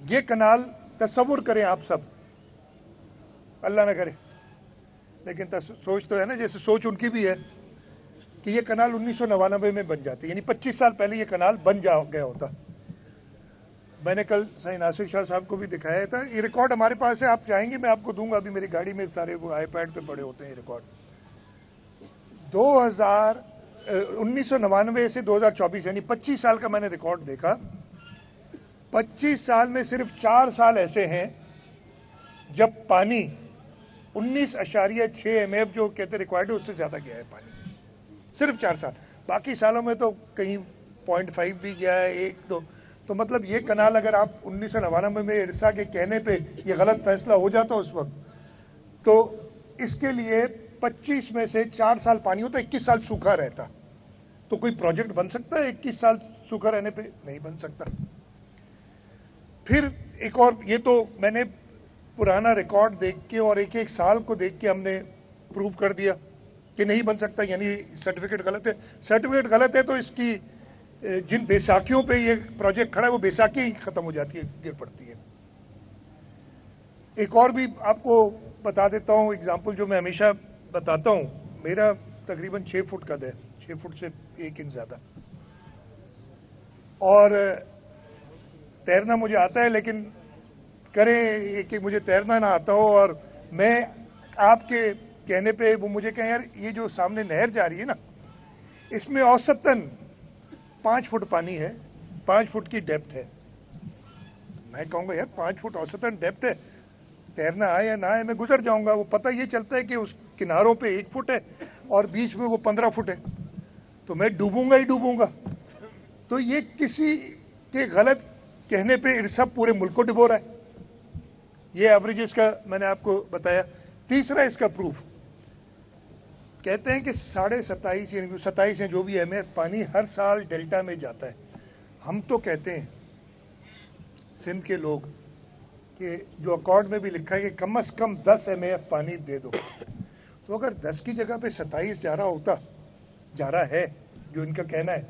ये कनाल तस्वुर करें आप सब, अल्लाह ना करे, लेकिन सोच तो है ना, जैसे सोच उनकी भी है कि ये कनाल 1999 में बन जाते, यानी 25 साल पहले ये कनाल बन गया होता। मैंने कल सही नासिर शाह साहब को भी दिखाया था, ये रिकॉर्ड हमारे पास है, आप चाहेंगे मैं आपको दूंगा, अभी मेरी गाड़ी में सारे वो आईपैड पे पड़े होते हैं रिकॉर्ड। 1999 से 2024 यानी 25 साल का मैंने रिकॉर्ड देखा। 25 साल में सिर्फ 4 साल ऐसे हैं जब पानी 19.6 MF जो कहते रिक्वायर्ड है उससे ज्यादा गया है पानी, सिर्फ 4 साल। बाकी सालों में तो कहीं 0.5 भी गया है, 1-2। तो मतलब ये कनाल अगर आप 1999 में इरसा के कहने पे ये गलत फैसला हो जाता उस वक्त, तो इसके लिए 25 में से 4 साल पानी होता, 21 साल सूखा रहता। तो कोई प्रोजेक्ट बन सकता है 21 साल सूखा रहने पे? नहीं बन सकता। फिर एक और, ये तो मैंने पुराना रिकॉर्ड देख के और एक एक साल को देख के हमने प्रूव कर दिया कि नहीं बन सकता, यानी सर्टिफिकेट गलत है। सर्टिफिकेट गलत है तो इसकी जिन बैसाखियों पे ये प्रोजेक्ट खड़ा है वो बैसाखी ही खत्म हो जाती है, गिर पड़ती है। एक और भी आपको बता देता हूँ एग्जाम्पल जो मैं हमेशा बताता हूँ। मेरा तकरीबन 6 फुट कद है, 6 फुट से 1 इंच ज्यादा, और तैरना मुझे आता है, लेकिन करें कि मुझे तैरना ना आता हो और मैं आपके कहने पे वो मुझे कहें यार ये जो सामने नहर जा रही है ना, इसमें औसतन 5 फुट पानी है, 5 फुट की डेप्थ है। मैं कहूँगा यार 5 फुट औसतन डेप्थ है, तैरना आए या ना आए मैं गुजर जाऊंगा। वो पता ये चलता है कि उस किनारों पे 1 फुट है और बीच में वो 15 फुट है, तो मैं डूबूंगा ही डूबूंगा। तो ये किसी के गलत कहने पे इरसा पूरे मुल्क को डुबो रहा है। ये एवरेजेस का मैंने आपको बताया। तीसरा इसका प्रूफ, कहते हैं कि 27.5 जो भी MF पानी हर साल डेल्टा में जाता है। हम तो कहते हैं सिंध के लोग कि जो अकॉर्ड में भी लिखा है कि कम से कम 10 MF पानी दे दो, तो अगर 10 की जगह पे 27 जा रहा है जो इनका कहना है,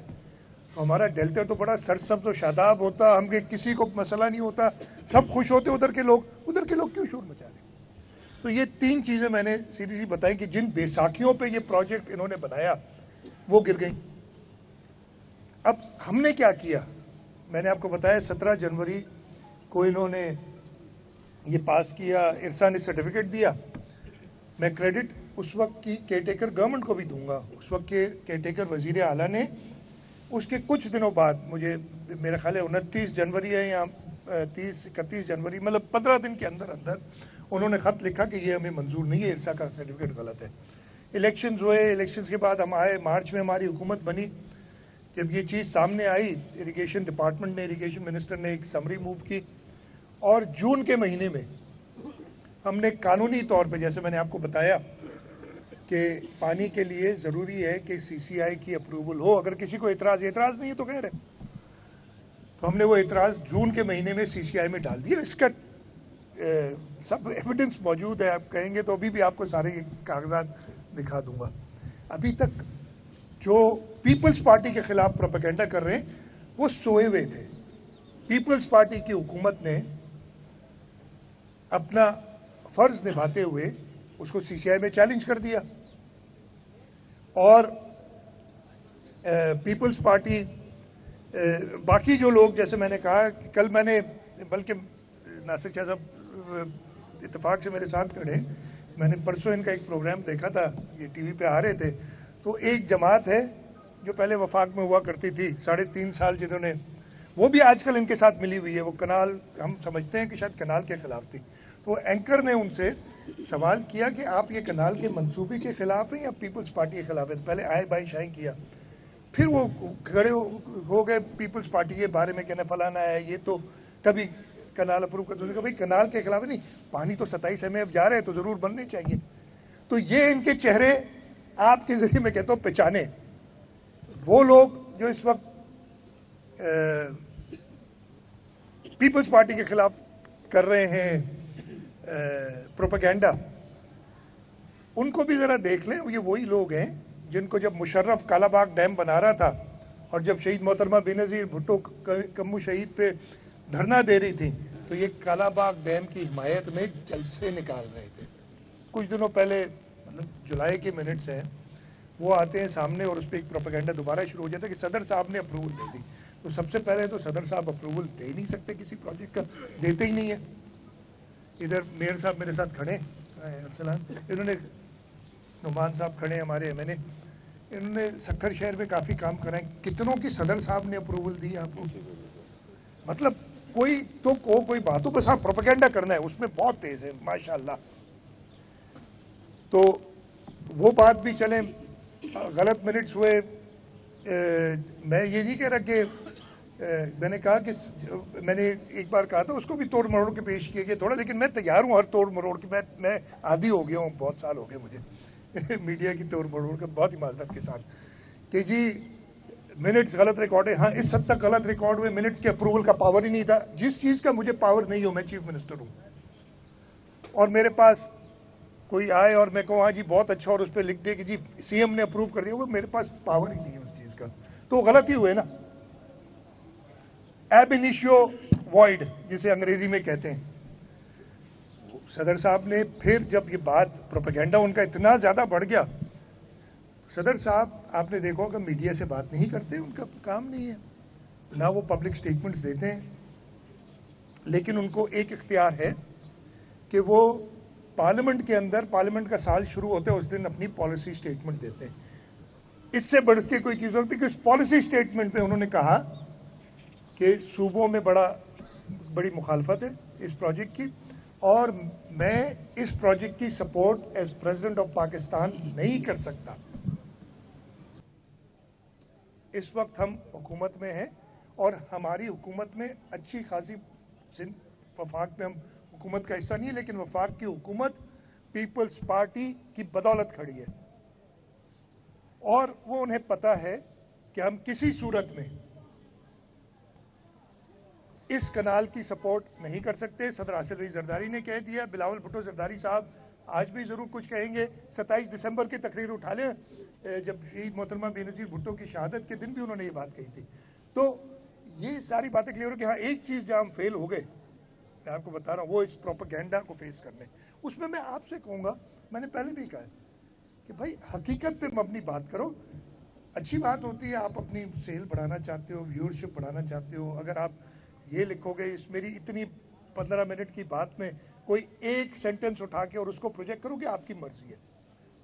तो हमारा डेल्टा तो बड़ा सरसब्ज तो शादाब होता, हम किसी को मसला नहीं होता, सब खुश होते। उधर के लोग क्यों शोर मचा रहे? तो ये 3 चीजें मैंने सीधी सी बताई कि जिन बैसाखियों पे ये प्रोजेक्ट इन्होंने बनाया वो गिर गई। अब हमने क्या किया, मैंने आपको बताया 17 जनवरी को इन्होंने ये पास किया, इरसा ने सर्टिफिकेट दिया। मैं क्रेडिट उस वक्त की केयरटेकर गवर्नमेंट को भी दूंगा। उस वक्त के केयरटेकर वजीर आला ने उसके कुछ दिनों बाद, मुझे मेरा ख्याल है 29 जनवरी है या 30-31 जनवरी, मतलब 15 दिन के अंदर अंदर उन्होंने खत लिखा कि ये हमें मंजूर नहीं है, इरसा का सर्टिफिकेट गलत है। इलेक्शंस हुए, इलेक्शंस के बाद हम आए, मार्च में हमारी हुकूमत बनी। जब ये चीज़ सामने आई, इरिगेशन डिपार्टमेंट ने, इरिगेशन मिनिस्टर ने एक समरी मूव की, और जून के महीने में हमने कानूनी तौर पे, जैसे मैंने आपको बताया कि पानी के लिए ज़रूरी है कि CCI की अप्रूवल हो। अगर किसी को एतराज़ नहीं है तो खैर है, तो हमने वो एतराज़ जून के महीने में CCI में डाल दिया। इसका सब एविडेंस मौजूद है, आप कहेंगे तो अभी भी आपको सारे कागजात दिखा दूंगा। अभी तक जो पीपल्स पार्टी के खिलाफ प्रोपेगेंडा कर रहे हैं वो सोए हुए थे। पीपल्स पार्टी की हुकूमत ने अपना फर्ज निभाते हुए उसको CCI में चैलेंज कर दिया, और पीपल्स पार्टी बाकी जो लोग, जैसे मैंने कहा कल मैंने, बल्कि नासिर शाह साहब इत्तेफाक से मेरे साथ खड़े, मैंने परसों इनका एक प्रोग्राम देखा था, ये टीवी पे आ रहे थे, तो एक जमात है जो पहले वफाक में हुआ करती थी 3.5 साल, जिन्होंने, वो भी आजकल इनके साथ मिली हुई है। वो कनाल, हम समझते हैं कि शायद कनाल के खिलाफ थी। तो एंकर ने उनसे सवाल किया कि आप ये कनाल के मंसूबे के खिलाफ हैं या पीपल्स पार्टी के खिलाफ है? पहले आए बाई शाई किया, फिर वो खड़े हो गए पीपल्स पार्टी के बारे में, कहने फलाना है, ये तो कभी कनाल अप्रूव कर दूसरे का, भाई कनाल के खिलाफ नहीं, पानी तो 27 MF जा रहे हैं तो जरूर बनने चाहिए। तो ये इनके चेहरे आपके जरिए मैं कहता हूँ पहचाने। वो लोग जो इस वक्त पीपल्स पार्टी के खिलाफ कर रहे हैं प्रोपेगेंडा, उनको भी जरा देख लें। ये वही लोग हैं जिनको जब मुशर्रफ कालाबाग डैम बना रहा था और जब शहीद मोहतरमा बेनज़ीर भुट्टो कम्मू शहीद पे धरना दे रही थी, तो ये कालाबाग डैम की हिमायत में जलसे निकाल रहे थे। कुछ दिनों पहले, मतलब जुलाई के मिनट्स हैं, वो आते हैं सामने और उस पर एक प्रोपेगेंडा दोबारा शुरू हो जाता है कि सदर साहब ने अप्रूवल दे दी। तो सबसे पहले तो सदर साहब अप्रूवल दे ही नहीं सकते किसी प्रोजेक्ट का, देते ही नहीं है। इधर मेयर साहब मेरे साथ खड़े, अरसलान, इन्होंने, नुमान साहब खड़े हमारे एमएनए, इन्होंने सक्खर शहर में काफ़ी काम कराए। कितनों की सदर साहब ने अप्रूवल दी आपको? मतलब कोई बातों पर साहब प्रोपेगेंडा करना है, उसमें बहुत तेज है माशाल्लाह। तो वो बात भी चले, गलत मिनट्स हुए। मैं ये नहीं कह रहा कि मैंने कहा कि मैंने एक बार कहा था, उसको भी तोड़ मरोड़ के पेश किया गया थोड़ा, लेकिन मैं तैयार हूँ हर तोड़ मरोड़ की। मैं आदी हो गया हूँ, बहुत साल हो गए मुझे मीडिया की तोड़ मरोड़ का, बहुत ईमानदार के साथ कि जी मिनट्स गलत रिकॉर्ड है। हाँ, इस हद तक गलत रिकॉर्ड हुए, मिनट्स के अप्रूवल का पावर ही नहीं था। जिस चीज़ का मुझे पावर नहीं हो, मैं चीफ मिनिस्टर हूँ, और मेरे पास कोई आए और मैं कहूँ हाँ जी बहुत अच्छा, और उस पर लिख दे कि जी सीएम ने अप्रूव कर दिया, वो मेरे पास पावर ही नहीं है उस चीज़ का, तो गलत ही हुए ना। एब इनिशियो वॉइड जिसे अंग्रेजी में कहते हैं। सदर साहब ने फिर जब ये बात प्रोपेगेंडा उनका इतना ज़्यादा बढ़ गया, सदर साहब आपने देखा होगा मीडिया से बात नहीं करते, उनका काम नहीं है, ना वो पब्लिक स्टेटमेंट्स देते हैं, लेकिन उनको एक इख्तियार है कि वो पार्लियामेंट के अंदर, पार्लियामेंट का साल शुरू होते हैं उस दिन अपनी पॉलिसी स्टेटमेंट देते हैं। इससे बढ़ के कोई चीज़ होती है कि उस पॉलिसी स्टेटमेंट में उन्होंने कहा कि सूबों में बड़ी मुखालफत है इस प्रोजेक्ट की, और मैं इस प्रोजेक्ट की support as president of Pakistan नहीं कर सकता। इस वक्त हम हुकूमत में हैं, और हमारी हुकूमत में अच्छी खासी, वफाक में हम हुकूमत का हिस्सा नहीं है, लेकिन वफाक की हुकूमत पीपल्स पार्टी की बदौलत खड़ी है, और वो उन्हें पता है कि हम किसी सूरत में इस कनाल की सपोर्ट नहीं कर सकते। सदर आसिफ अली जरदारी ने कह दिया, बिलावल भुट्टो जरदारी साहब आज भी ज़रूर कुछ कहेंगे। 27 दिसंबर की तकरीर उठा लें, जब शहीद मोहतरमा बेनज़ीर भुट्टो की शहादत के दिन भी उन्होंने ये बात कही थी। तो ये सारी बातें क्लियर हो कि हाँ, एक चीज़ जहाँ हम फेल हो गए, मैं आपको बता रहा हूँ, वो इस प्रोपेगेंडा को फेस करने। उसमें मैं आपसे कहूँगा, मैंने पहले भी कहा है कि भाई हकीकत पे अपनी बात करो। अच्छी बात होती है, आप अपनी सेल बढ़ाना चाहते हो, व्यूअरशिप बढ़ाना चाहते हो, अगर आप ये लिखोगे इस मेरी इतनी 15 मिनट की बात में कोई एक सेंटेंस उठा के और उसको प्रोजेक्ट करोगे, आपकी मर्जी है,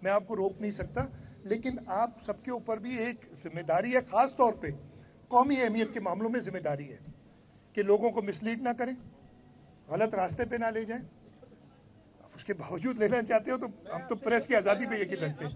मैं आपको रोक नहीं सकता। लेकिन आप सबके ऊपर भी एक जिम्मेदारी है, ख़ास तौर पे कौमी अहमियत के मामलों में जिम्मेदारी है कि लोगों को मिसलीड ना करें, गलत रास्ते पे ना ले जाएं। उसके बावजूद लेना चाहते हो तो हम तो प्रेस की आज़ादी पे यकीन रखते हैं।